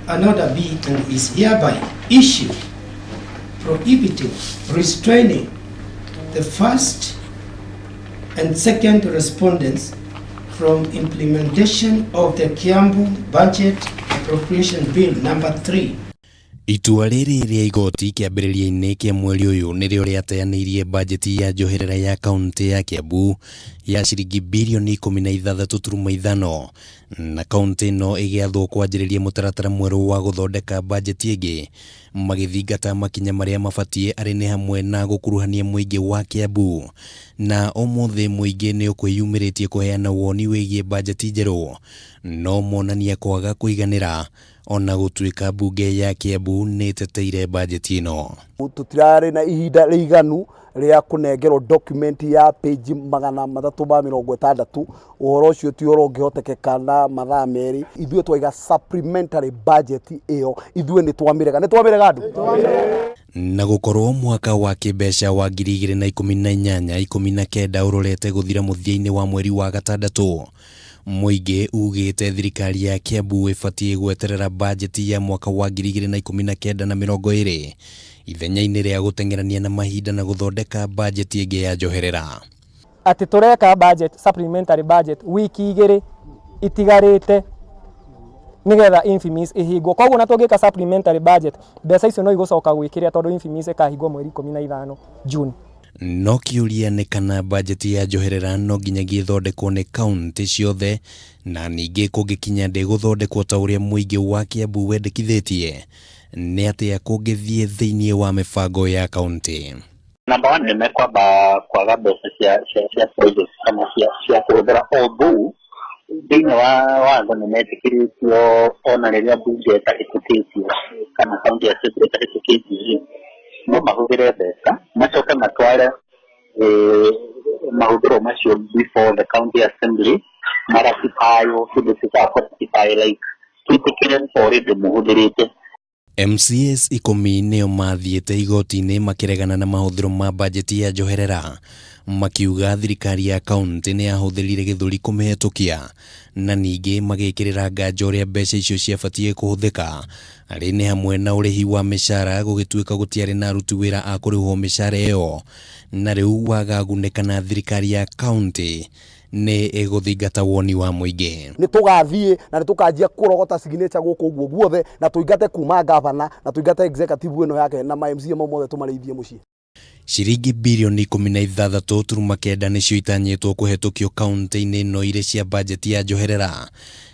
an order be and is hereby issued prohibiting, restraining the first and second respondents from implementation of the Kiambu Budget Appropriation Bill number 3. Itua riri ria igoti kiambiriria-ini kia mweri uyu nirio riateanirie bajeti ya njoherera ya kaunti ya Kiambu ya ciringi bilioni 16.5 na kaunti no igiathwo kwanjiriria mutaratara mweru wa guthondeka bajeti ingi magithingata makinya maria mabatie ari ni hamwe na gukuruhania muingi wa Kiambu na umuthi muingi ni ukwiyumiritie kuheana woni wigie bajeti njeru no monania kwaga kuiganira ona gutuika bunge ya Kiambu ni teteire bajeti ino. Tutirari na ihinda riganu ria kunengerwo document ya page 360 uhoro ucio ti oro ngihotekeka na mathaa meri ithue twaiga supplementary budget iyo ithue ni twamirega andu na gukorwo mwaka wa kibeca wa 2018-19 urorete guthira muthia-ini wa mweri wa gatandatu. Muingi ugite thirikari ya Kiambu ibatie gweterera bajeti ya mwaka wa 2019 na 2020 ithenya-ini ria gutengerania na mahinda na guthondeka bajeti ingi ya njoherera. Ati tureka budget supplementary budget wiki igiri itigarite nigetha infimis ihingwo koguo na tungika supplementary budget mbeca icio no igucoka gwikiria tondu infimis ikahingwo mweri 15 June. No kiuria ni kana bajeti ya njoherera no nginyagia ithondekwo ni kaunti ciothe na ningi kungikinya ndi guthondekwo ta uria muingi wa Kiambu wendekithitie ni atia kungithie thiini wa mibango ya kaunti. Number 1 ni mekwamba kwaga mbeca cia project kama cia kuhũthĩra although thĩinĩ wa watho nĩ metĩkĩrĩtio ona rĩrĩa bunge ĩtahĩtũkĩtio kana kaunti ya Kiambu ĩtahĩtũkĩtio no mahũthĩre mbeca macoke matware mahũthĩro macio before the county assembly maratifayo kĩndũ gĩgakorwo like twĩtĩkĩre already mũhũthĩrĩte. MCAs 10 nio mathiete igoti-ini makiregana na mahũthĩro ma bajeti ya njoherera makiuga thirikari ya kaunti ni yahũthĩrire gĩthũri kũmĩhetũkia na ningĩ magĩkĩrĩra nganja ũrĩa mbeca icio ciabatie kũhũthĩka arĩ nĩ hamwe na ũrĩhi wa mĩcara gũgĩtuĩka gũtiarĩ na aruti wĩra a kũrĩhwo mĩcara ĩyo na rĩu wagagu nĩ kana thirikari ya kaunti ni iguthingata woni wa muingi. Ni tugathie na ni tukanjia kurogota signature guku guo guothe na tuingate kuma governor na tuingate executive ino yake na MCA mothe tumarithie mucii. Ciringi bilioni 16.9 nicio itanyitwo kuhetũkio kaunti-ini ino ire cia bajeti ya njoherera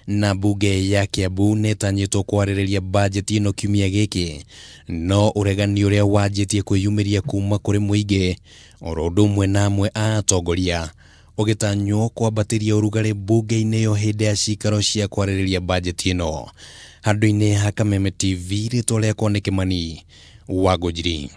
na bunge ya Kiambu netanyitwo kwarĩrĩria bajeti ino kiumia gĩkĩ no uregani ũrĩa wanjĩtie kwĩyumĩria kuma kũrĩ muingi oro ũndũ ũmwe na amwe a atongoria ũgĩtanywo kwambatĩria ũrugarĩ bunge-inĩ yo hĩndĩ ya cikaro cia kwarĩrĩria bajeti ino. Handũ-inĩ ha Kameme TV rĩtwa rĩakwa nĩ Kimani wa Ngũnjiri.